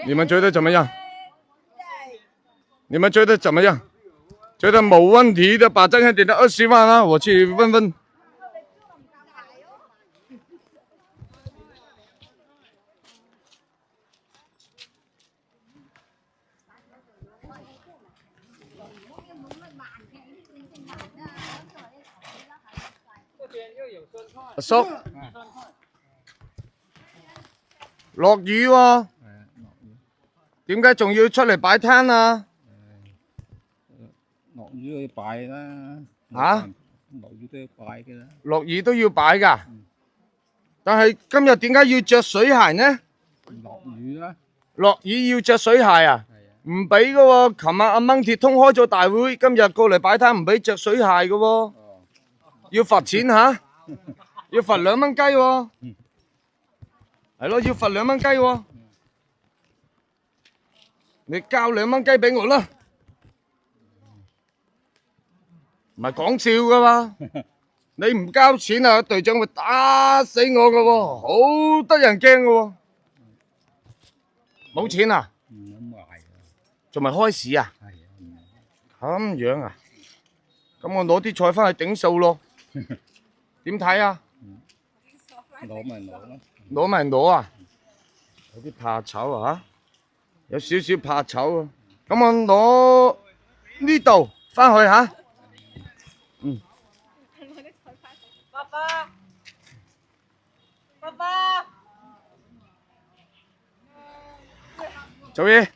你們覺得怎麼樣？你們覺得怎麼樣？覺得冇問題的，把這個點到20萬啊！我去問問。阿叔，落雨喎，點解仲要出嚟擺攤啊？落雨去擺啦。嚇？落雨都要擺嘅啦。落雨都要擺㗎，但係今日點解要着水鞋呢？落雨啦。落雨要着水鞋啊？唔俾㗎喎，琴日阿掹鐵通開咗大會，今日過嚟擺攤唔俾着水鞋㗎喎，要罰錢嚇，要罰2蚊雞喎，係咯，要罰2蚊雞喎，你交2蚊雞俾我啦，唔係講笑㗎嘛，你唔交錢啊，隊長會打死我㗎喎，好得人驚㗎喎，冇錢啊？仲未開市啊？咁樣啊？咁我攞啲菜翻去頂數咯。點睇啊？攞咪攞咯。攞咪攞啊？有啲怕醜啊，有少少怕醜啊。咁我攞呢度翻去嚇。爸爸，爸爸，做嘢。